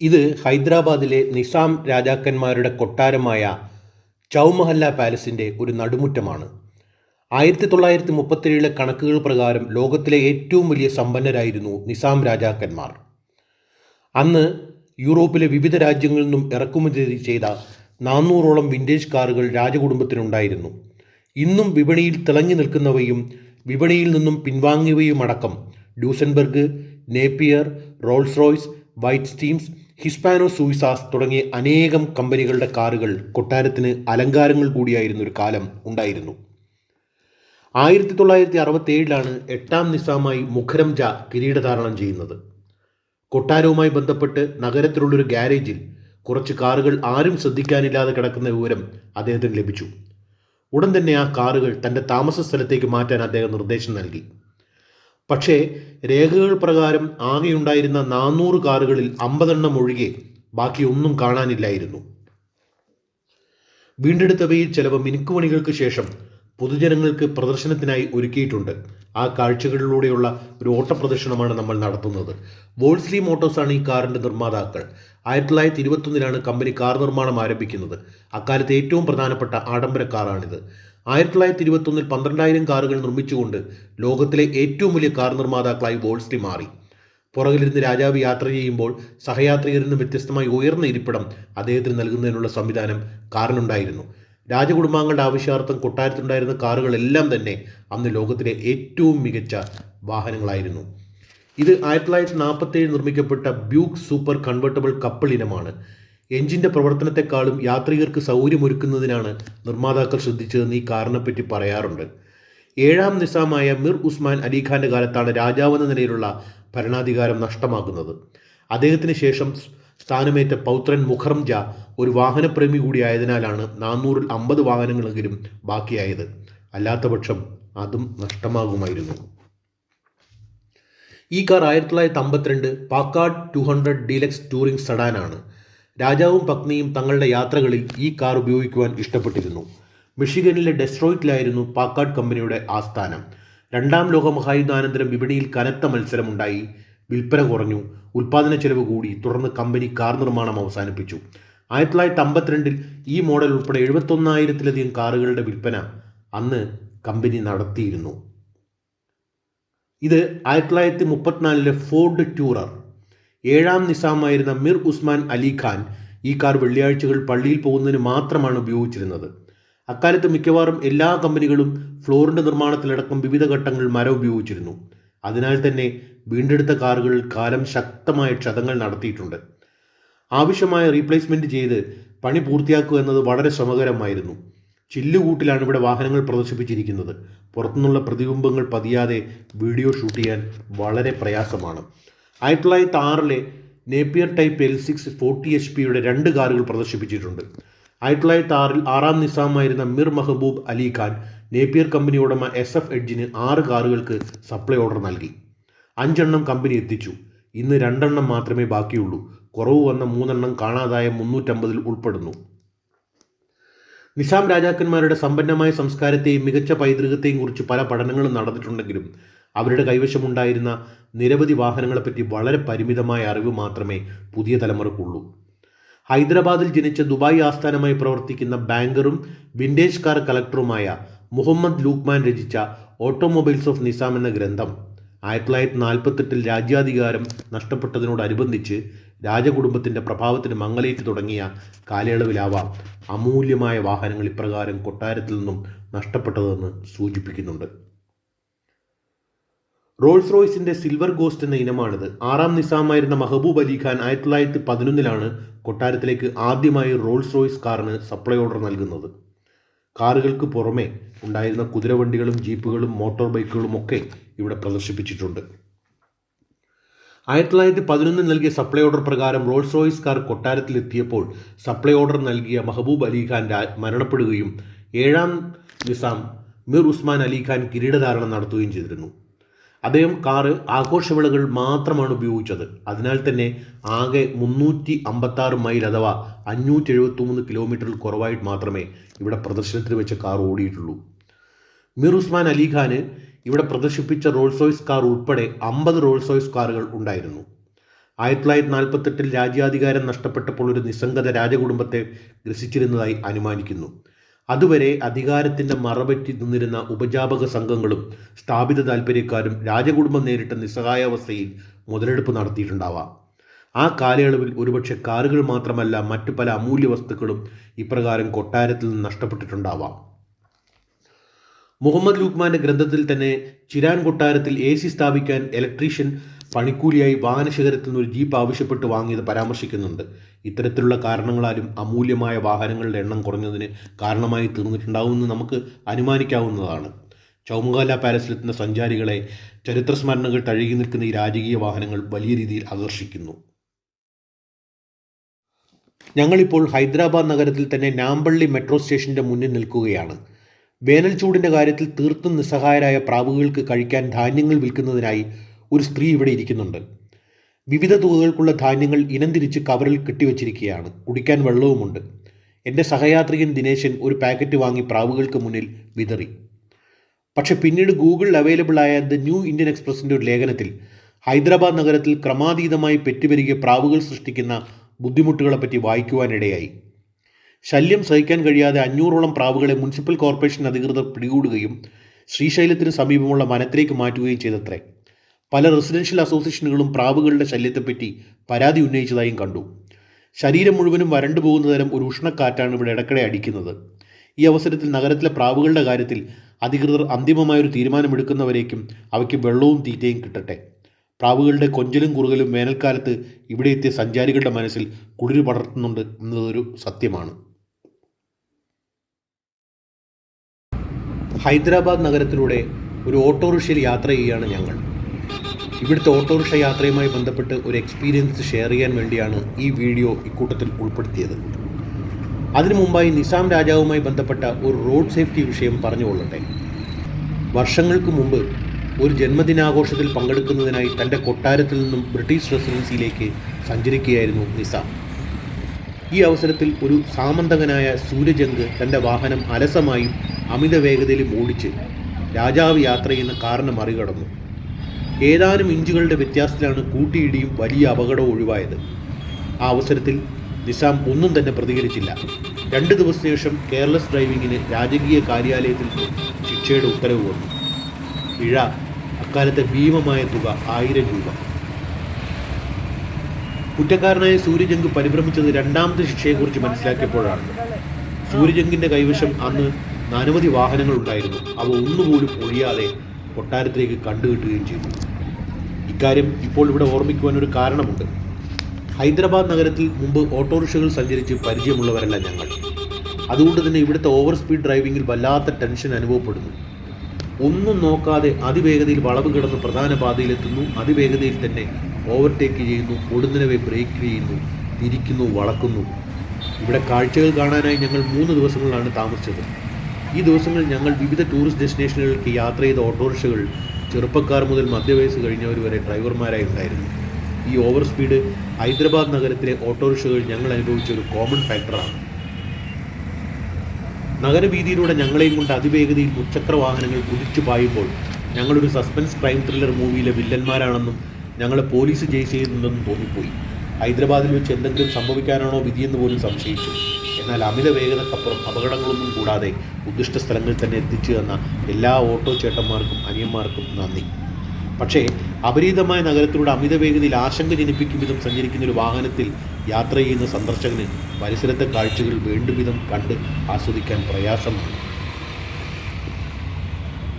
ഇത് ഹൈദരാബാദിലെ നിസാം രാജാക്കന്മാരുടെ കൊട്ടാരമായ ചൗമഹല്ല പാലസിൻ്റെ ഒരു നടുമുറ്റമാണ്. 1937 കണക്കുകൾ പ്രകാരം ലോകത്തിലെ ഏറ്റവും വലിയ സമ്പന്നരായിരുന്നു നിസാം രാജാക്കന്മാർ. അന്ന് യൂറോപ്പിലെ വിവിധ രാജ്യങ്ങളിൽ നിന്നും ഇറക്കുമതി ചെയ്ത 400ഓളം വിൻറ്റേജ് കാറുകൾ രാജകുടുംബത്തിനുണ്ടായിരുന്നു. ഇന്നും വിപണിയിൽ തിളങ്ങി നിൽക്കുന്നവയും വിപണിയിൽ നിന്നും പിൻവാങ്ങിയവയുമടക്കം Duesenberg, Napier, Rolls Royce, White Steams, Hispano Suizas തുടങ്ങിയ അനേകം കമ്പനികളുടെ കാറുകൾ കൊട്ടാരത്തിന് അലങ്കാരങ്ങൾ കൂടിയായിരുന്ന ഒരു കാലം ഉണ്ടായിരുന്നു. 1967 8ാം നിസാമായി മുഖരം ജാ കിരീടധാരണം ചെയ്യുന്നത്. കൊട്ടാരവുമായി ബന്ധപ്പെട്ട് നഗരത്തിലുള്ളൊരു ഗ്യാരേജിൽ കുറച്ച് കാറുകൾ ആരും ശ്രദ്ധിക്കാനില്ലാതെ കിടക്കുന്ന വിവരം അദ്ദേഹത്തിന് ലഭിച്ചു. ഉടൻ തന്നെ ആ കാറുകൾ തൻ്റെ താമസ സ്ഥലത്തേക്ക് മാറ്റാൻ അദ്ദേഹം നിർദ്ദേശം നൽകി. പക്ഷേ രേഖകൾ പ്രകാരം ആകെയുണ്ടായിരുന്ന 400 കാറുകളിൽ 50 ഒഴികെ ബാക്കി ഒന്നും കാണാനില്ലായിരുന്നു. വീണ്ടെടുത്തവയിൽ ചിലവ് മിനുക്കുമണികൾക്ക് ശേഷം പൊതുജനങ്ങൾക്ക് പ്രദർശനത്തിനായി ഒരുക്കിയിട്ടുണ്ട്. ആ കാഴ്ചകളിലൂടെയുള്ള ഒരു ഓട്ടപ്രദർശനമാണ് നമ്മൾ നടത്തുന്നത്. വോൾസ്ലി മോട്ടോഴ്സാണ് ഈ കാറിൻ്റെ നിർമ്മാതാക്കൾ. 1921 കമ്പനി കാർ നിർമ്മാണം ആരംഭിക്കുന്നത്. അക്കാലത്തെ ഏറ്റവും പ്രധാനപ്പെട്ട ആഡംബര കാറാണിത്. 1921 12,000 കാറുകൾ നിർമ്മിച്ചുകൊണ്ട് ലോകത്തിലെ ഏറ്റവും വലിയ കാർ നിർമ്മാതാക്കളായി വോൾസ്ലി മാറി. പുറകിലിരുന്ന് രാജാവ് യാത്ര ചെയ്യുമ്പോൾ സഹയാത്രികരിൽ നിന്ന് വ്യത്യസ്തമായി ഉയർന്ന ഇരിപ്പിടം അദ്ദേഹത്തിന് നൽകുന്നതിനുള്ള സംവിധാനം കാറിനുണ്ടായിരുന്നു. രാജകുടുംബാംഗങ്ങളുടെ ആവശ്യാർത്ഥം കൊട്ടാരത്തിലുണ്ടായിരുന്ന കാറുകളെല്ലാം തന്നെ അന്ന് ലോകത്തിലെ ഏറ്റവും മികച്ച വാഹനങ്ങളായിരുന്നു. ഇത് 1947 നിർമ്മിക്കപ്പെട്ട ബ്യൂക്ക് സൂപ്പർ കൺവെർട്ടബിൾ കപ്പിൾ ഇനമാണ്. എഞ്ചിൻ്റെ പ്രവർത്തനത്തെക്കാളും യാത്രികർക്ക് സൗകര്യമൊരുക്കുന്നതിനാണ് നിർമ്മാതാക്കൾ ശ്രദ്ധിച്ചതെന്ന് ഈ കാറിനെപ്പറ്റി പറയാറുണ്ട്. 7ാം നിസാമായ മിർ ഉസ്മാൻ അലിഖാൻ്റെ കാലത്താണ് രാജാവെന്ന നിലയിലുള്ള ഭരണാധികാരം നഷ്ടമാകുന്നത്. അദ്ദേഹത്തിന് ശേഷം സ്ഥാനമേറ്റ പൗത്രൻ മുഖറം ജാ ഒരു വാഹനപ്രേമി കൂടിയായതിനാലാണ് 400-ൽ 50 വാഹനങ്ങളെങ്കിലും ബാക്കിയായത്. അല്ലാത്തപക്ഷം അതും നഷ്ടമാകുമായിരുന്നു. ഈ കാർ 1952 പാക്കാർഡ് 200 ഡീലക്സ് ടൂറിംഗ് സെഡാനാണ്. രാജാവും പത്നിയും തങ്ങളുടെ യാത്രകളിൽ ഈ കാർ ഉപയോഗിക്കുവാൻ ഇഷ്ടപ്പെട്ടിരുന്നു. മിഷിഗനിലെ ഡെസ്ട്രോയിറ്റിലായിരുന്നു പാക്കാർഡ് കമ്പനിയുടെ ആസ്ഥാനം. 2ാം ലോക മഹായുദ്ധാനന്തരം വിപണിയിൽ കനത്ത മത്സരമുണ്ടായി. വിൽപ്പന കുറഞ്ഞു, ഉൽപ്പാദന ചെലവ് കൂടി. തുടർന്ന് കമ്പനി കാർ നിർമ്മാണം അവസാനിപ്പിച്ചു. 1952 ഈ മോഡൽ ഉൾപ്പെടെ 71,000-ലധികം കാറുകളുടെ വിൽപ്പന അന്ന് കമ്പനി നടത്തിയിരുന്നു. ഇത് 1934 ഫോർഡ് ടൂറർ. 7ാം നിസാമായിരുന്ന മിർ ഉസ്മാൻ അലിഖാൻ ഈ കാർ വെള്ളിയാഴ്ചകൾ പള്ളിയിൽ പോകുന്നതിന് മാത്രമാണ് ഉപയോഗിച്ചിരുന്നത്. അക്കാലത്ത് മിക്കവാറും എല്ലാ കമ്പനികളും ഫ്ലോറിൻ്റെ നിർമ്മാണത്തിലടക്കം വിവിധ ഘട്ടങ്ങളിൽ മരം ഉപയോഗിച്ചിരുന്നു. അതിനാൽ തന്നെ വീണ്ടെടുത്ത കാറുകളിൽ കാലം ശക്തമായ ക്ഷതങ്ങൾ നടത്തിയിട്ടുണ്ട്. ആവശ്യമായ റീപ്ലേസ്മെൻറ്റ് ചെയ്ത് പണി പൂർത്തിയാക്കുക എന്നത് വളരെ ശ്രമകരമായിരുന്നു. ചില്ലുകൂട്ടിലാണ് ഇവിടെ വാഹനങ്ങൾ പ്രദർശിപ്പിച്ചിരിക്കുന്നത്. പുറത്തുനിന്നുള്ള പ്രതിബിംബങ്ങൾ പതിയാതെ വീഡിയോ ഷൂട്ട് ചെയ്യാൻ വളരെ പ്രയാസമാണ്. 1906 നേപ്പിയർ ടൈപ്പ് L6 40 HP-യുടെ 2 കാറുകൾ പ്രദർശിപ്പിച്ചിട്ടുണ്ട്. 1906 6ാം നിസാമായിരുന്ന മിർ മെഹബൂബ് അലി ഖാൻ നേപ്പിയർ കമ്പനി ഉടമ SF എഡ്ജിന് 6 കാറുകൾക്ക് സപ്ലൈ ഓർഡർ നൽകി. 5 കമ്പനി എത്തിച്ചു. ഇന്ന് 2 മാത്രമേ ബാക്കിയുള്ളൂ. കുറവ് വന്ന 3 കാണാതായ 350-ൽ ഉൾപ്പെടുന്നു. നിസാം രാജാക്കന്മാരുടെ സമ്പന്നമായ സംസ്കാരത്തെയും മികച്ച പൈതൃകത്തെയും കുറിച്ച് പല പഠനങ്ങളും നടന്നിട്ടുണ്ടെങ്കിലും അവരുടെ കൈവശമുണ്ടായിരുന്ന നിരവധി വാഹനങ്ങളെപ്പറ്റി വളരെ പരിമിതമായ അറിവ് മാത്രമേ പുതിയ തലമുറക്കുള്ളൂ. ഹൈദരാബാദിൽ ജനിച്ച ദുബായ് ആസ്ഥാനമായി പ്രവർത്തിക്കുന്ന ബാങ്കറും വിൻറ്റേജ് കാർ കളക്ടറുമായ മുഹമ്മദ് ലൂക്മാൻ രചിച്ച ഓട്ടോമൊബൈൽസ് ഓഫ് നിസാം എന്ന ഗ്രന്ഥം 1948 രാജ്യാധികാരം നഷ്ടപ്പെട്ടതിനോടനുബന്ധിച്ച് രാജകുടുംബത്തിൻ്റെ പ്രഭാവത്തിന് മങ്ങലേറ്റ് തുടങ്ങിയ കാലയളവിലാവാം അമൂല്യമായ വാഹനങ്ങൾ ഇപ്രകാരം കൊട്ടാരത്തിൽ നിന്നും നഷ്ടപ്പെട്ടതെന്ന് സൂചിപ്പിക്കുന്നുണ്ട്. റോൾസ് റോയ്സിൻ്റെ സിൽവർ ഗോസ്റ്റ് എന്ന ഇനമാണിത്. 6ാം നിസാമായിരുന്ന മെഹബൂബ് അലി ഖാൻ 1911 കൊട്ടാരത്തിലേക്ക് ആദ്യമായി റോൾസ് റോയ്സ് കാറിന് സപ്ലൈ ഓർഡർ നൽകുന്നത്. കാറുകൾക്ക് പുറമെ ഉണ്ടായിരുന്ന കുതിരവണ്ടികളും ജീപ്പുകളും മോട്ടോർ ബൈക്കുകളും ഒക്കെ ഇവിടെ പ്രദർശിപ്പിച്ചിട്ടുണ്ട്. 1911 നൽകിയ സപ്ലൈ ഓർഡർ പ്രകാരം റോൾസ് റോയ്സ് കാർ കൊട്ടാരത്തിലെത്തിയപ്പോൾ സപ്ലൈ ഓർഡർ നൽകിയ മെഹബൂബ് അലി ഖാൻ മരണപ്പെടുകയും 7ാം നിസാം മിർ ഉസ്മാൻ അലി ഖാൻ കിരീടധാരണം നടത്തുകയും ചെയ്തിരുന്നു. അദ്ദേഹം കാറ് ആഘോഷവിളകൾ മാത്രമാണ് ഉപയോഗിച്ചത്. അതിനാൽ തന്നെ ആകെ 356 മൈൽ അഥവാ 573 കിലോമീറ്ററിൽ കുറവായിട്ട് മാത്രമേ ഇവിടെ പ്രദർശനത്തിന് വെച്ച കാർ ഓടിയിട്ടുള്ളൂ. മിർ ഉസ്മാൻ അലി ഖാന് ഇവിടെ പ്രദർശിപ്പിച്ച റോൾസ് റോയ്സ് കാർ ഉൾപ്പെടെ 50 റോൾസ് റോയ്സ് കാറുകൾ ഉണ്ടായിരുന്നു. 1948 രാജ്യാധികാരം നഷ്ടപ്പെട്ടപ്പോൾ ഒരു നിസ്സംഗത രാജകുടുംബത്തെ ഗ്രസിച്ചിരുന്നതായി അനുമാനിക്കുന്നു. അതുവരെ അധികാരത്തിൻ്റെ മറപറ്റി നിന്നിരുന്ന ഉപജാപക സംഘങ്ങളും സ്ഥാപിത താൽപ്പര്യക്കാരും രാജകുടുംബം നേരിട്ട നിസ്സഹായാവസ്ഥയിൽ മുതലെടുപ്പ് നടത്തിയിട്ടുണ്ടാവാം. ആ കാലയളവിൽ ഒരുപക്ഷെ കാറുകൾ മാത്രമല്ല മറ്റു പല അമൂല്യ വസ്തുക്കളും ഇപ്രകാരം കൊട്ടാരത്തിൽ നിന്ന് നഷ്ടപ്പെട്ടിട്ടുണ്ടാവാം. മുഹമ്മദ് ലുക്മാന്റെ ഗ്രന്ഥത്തിൽ തന്നെ ചിരാൻ കൊട്ടാരത്തിൽ AC സ്ഥാപിക്കാൻ ഇലക്ട്രീഷ്യൻ പണിക്കൂലിയായി വാഹനശേഖരത്തിൽ നിന്ന് ഒരു ജീപ്പ് ആവശ്യപ്പെട്ട് വാങ്ങിയത് പരാമർശിക്കുന്നുണ്ട്. ഇത്തരത്തിലുള്ള കാരണങ്ങളാലും അമൂല്യമായ വാഹനങ്ങളുടെ എണ്ണം കുറഞ്ഞതിന് കാരണമായി തീർന്നിട്ടുണ്ടാവുമെന്ന് നമുക്ക് അനുമാനിക്കാവുന്നതാണ്. ചൗമഗാല പാലസിലെത്തുന്ന സഞ്ചാരികളെ ചരിത്ര സ്മരണകൾ തഴുകി നിൽക്കുന്ന ഈ രാജകീയ വാഹനങ്ങൾ വലിയ രീതിയിൽ ആകർഷിക്കുന്നു. ഞങ്ങളിപ്പോൾ ഹൈദരാബാദ് നഗരത്തിൽ തന്നെ നാംപള്ളി മെട്രോ സ്റ്റേഷൻ്റെ മുന്നിൽ നിൽക്കുകയാണ്. വേനൽ ചൂടിൻ്റെ കാര്യത്തിൽ തീർത്തും നിസ്സഹായരായ പ്രാവുകൾക്ക് കഴിക്കാൻ ധാന്യങ്ങൾ വിൽക്കുന്നതിനായി ഒരു സ്ത്രീ ഇവിടെ ഇരിക്കുന്നുണ്ട്. വിവിധ തുകകൾക്കുള്ള ധാന്യങ്ങൾ ഇനം തിരിച്ച് കവറിൽ കെട്ടിവച്ചിരിക്കുകയാണ്. കുടിക്കാൻ വെള്ളവുമുണ്ട്. എൻ്റെ സഹയാത്രികൻ ദിനേശൻ ഒരു പാക്കറ്റ് വാങ്ങി പ്രാവുകൾക്ക് മുന്നിൽ വിതറി. പക്ഷെ പിന്നീട് ഗൂഗിളിൽ അവൈലബിൾ ആയ ദ ന്യൂ ഇന്ത്യൻ എക്സ്പ്രസിൻ്റെ ഒരു ലേഖനത്തിൽ ഹൈദരാബാദ് നഗരത്തിൽ ക്രമാതീതമായി പെറ്റുപെരുകിയ പ്രാവുകൾ സൃഷ്ടിക്കുന്ന ബുദ്ധിമുട്ടുകളെപ്പറ്റി വായിക്കുവാനിടയായി. ശല്യം സഹിക്കാൻ കഴിയാതെ 500ഓളം പ്രാവുകളെ മുനിസിപ്പൽ കോർപ്പറേഷൻ അധികൃതർ പിടികൂടുകയും ശ്രീശൈലത്തിന് സമീപമുള്ള വനത്തിലേക്ക് മാറ്റുകയും ചെയ്തത്രേ. പല റെസിഡൻഷ്യൽ അസോസിയേഷനുകളും പ്രാവുകളുടെ ശല്യത്തെപ്പറ്റി പരാതി ഉന്നയിച്ചതായും കണ്ടു. ശരീരം മുഴുവനും വരണ്ടു പോകുന്ന തരം ഒരു ഉഷ്ണക്കാറ്റാണ് ഇവിടെ ഇടയ്ക്കിടെ അടിക്കുന്നത്. ഈ അവസരത്തിൽ നഗരത്തിലെ പ്രാവുകളുടെ കാര്യത്തിൽ അധികൃതർ അന്തിമമായൊരു തീരുമാനമെടുക്കുന്നവരേക്കും അവയ്ക്ക് വെള്ളവും തീറ്റയും കിട്ടട്ടെ. പ്രാവുകളുടെ കൊഞ്ചലും കുറുകലും വേനൽക്കാലത്ത് ഇവിടെ എത്തിയ സഞ്ചാരികളുടെ മനസ്സിൽ കുളിര് പടർത്തുന്നുണ്ട് എന്നതൊരു സത്യമാണ്. ഹൈദരാബാദ് നഗരത്തിലൂടെ ഒരു ഓട്ടോറിക്ഷയിൽ യാത്ര ചെയ്യുകയാണ് ഞങ്ങൾ. ഇവിടുത്തെ ഓട്ടോറിക്ഷ യാത്രയുമായി ബന്ധപ്പെട്ട് ഒരു എക്സ്പീരിയൻസ് ഷെയർ ചെയ്യാൻ വേണ്ടിയാണ് ഈ വീഡിയോ ഇക്കൂട്ടത്തിൽ ഉൾപ്പെടുത്തിയത്. അതിനു മുമ്പായി നിസാം രാജാവുമായി ബന്ധപ്പെട്ട ഒരു റോഡ് സേഫ്റ്റി വിഷയം പറഞ്ഞുകൊള്ളട്ടെ. വർഷങ്ങൾക്ക് മുമ്പ് ഒരു ജന്മദിനാഘോഷത്തിൽ പങ്കെടുക്കുന്നതിനായി തൻ്റെ കൊട്ടാരത്തിൽ നിന്നും ബ്രിട്ടീഷ് റെസിഡൻസിയിലേക്ക് സഞ്ചരിക്കുകയായിരുന്നു നിസാം. ഈ അവസരത്തിൽ ഒരു സാമന്തകനായ സൂര്യജംഗ് തൻ്റെ വാഹനം അലസമായും അമിത വേഗതയിലും ഓടിച്ച് രാജാവ് യാത്ര ചെയ്യുന്ന കാറിനെ മറികടന്നു. ഏതാനും ഇഞ്ചുകളുടെ വ്യത്യാസത്തിലാണ് കൂട്ടിയിടിയും വലിയ അപകടവും ഒഴിവായത്. ആ അവസരത്തിൽ നിസാം ഒന്നും തന്നെ പ്രതികരിച്ചില്ല. 2 ദിവസത്തിന് ശേഷം കെയർലെസ് ഡ്രൈവിങ്ങിന് രാജകീയ കാര്യാലയത്തിൽ ശിക്ഷയുടെ ഉത്തരവ് വന്നു. പിഴ അക്കാലത്തെ ഭീമമായ തുക 1000 രൂപ. കുറ്റക്കാരനായ സൂര്യജംഗ് പരിഭ്രമിച്ചത് 2ാമത്തെ ശിക്ഷയെക്കുറിച്ച് മനസ്സിലാക്കിയപ്പോഴാണ്. സൂര്യജംഗിൻ്റെ കൈവശം അന്ന് അനവധി വാഹനങ്ങൾ ഉണ്ടായിരുന്നു. അവ ഒന്നുപോലും ഒഴിയാതെ കൊട്ടാരത്തിലേക്ക് കണ്ടുകിട്ടുകയും ചെയ്തു. ഇക്കാര്യം ഇപ്പോൾ ഇവിടെ ഓർമ്മിക്കുവാൻ ഒരു കാരണമുണ്ട്. ഹൈദരാബാദ് നഗരത്തിൽ മുമ്പ് ഓട്ടോറിക്ഷകൾ സഞ്ചരിച്ച് പരിചയമുള്ളവരല്ല ഞങ്ങൾ. അതുകൊണ്ട് തന്നെ ഇവിടുത്തെ ഓവർ സ്പീഡ് ഡ്രൈവിങ്ങിൽ വല്ലാത്ത ടെൻഷൻ അനുഭവപ്പെടുന്നു. ഒന്നും നോക്കാതെ അതിവേഗതയിൽ വളവ് കിടന്ന് പ്രധാന പാതയിലെത്തുന്നു. അതിവേഗതയിൽ തന്നെ ഓവർടേക്ക് ചെയ്യുന്നു. ഒടുന്നനവെ ബ്രേക്ക് ചെയ്യുന്നു, തിരിക്കുന്നു, വളക്കുന്നു. ഇവിടെ കാഴ്ചകൾ കാണാനായി ഞങ്ങൾ 3 ദിവസങ്ങളിലാണ് താമസിച്ചത്. ഈ ദിവസങ്ങളിൽ ഞങ്ങൾ വിവിധ ടൂറിസ്റ്റ് ഡെസ്റ്റിനേഷനുകൾക്ക് യാത്ര ചെയ്ത ഓട്ടോറിക്ഷകൾ ചെറുപ്പക്കാർ മുതൽ മധ്യവയസ്സ് കഴിഞ്ഞവർ വരെ ഡ്രൈവർമാരായി ഉണ്ടായിരുന്നു. ഈ ഓവർ സ്പീഡ് ഹൈദരാബാദ് നഗരത്തിലെ ഓട്ടോറിക്ഷകൾ ഞങ്ങൾ അനുഭവിച്ച ഒരു കോമൺ ഫാക്ടറാണ്. നഗരവീതിയിലൂടെ ഞങ്ങളെയും കൊണ്ട് അതിവേഗതയിൽ മുച്ചക്ര വാഹനങ്ങൾ കുതിച്ചു പായുമ്പോൾ ഞങ്ങളൊരു സസ്പെൻസ് ക്രൈം ത്രില്ലർ മൂവിയിലെ വില്ലന്മാരാണെന്നും ഞങ്ങളെ പോലീസ് ചേസ് ചെയ്യുന്നുണ്ടെന്നും തോന്നിപ്പോയി. ഹൈദരാബാദിൽ വെച്ച് എന്തെങ്കിലും സംഭവിക്കാനാണോ വിധിയെന്ന് പോലും സംശയിച്ചു. എന്നാൽ അമിത വേഗതക്കപ്പുറം അപകടങ്ങളൊന്നും കൂടാതെ ഉദ്ദിഷ്ട സ്ഥലങ്ങളിൽ തന്നെ എത്തിച്ചു തന്ന എല്ലാ ഓട്ടോ ചേട്ടന്മാർക്കും അനിയന്മാർക്കും നന്ദി. പക്ഷേ അപരിചിതമായ നഗരത്തിലൂടെ അമിത വേഗതയിൽ ആശങ്ക ജനിപ്പിക്കും വിധം സഞ്ചരിക്കുന്ന ഒരു വാഹനത്തിൽ യാത്ര ചെയ്യുന്ന സന്ദർശകന് പരിസരത്തെ കാഴ്ചകൾ വേണ്ടുവിധം കണ്ട് ആസ്വദിക്കാൻ പ്രയാസമാണ്.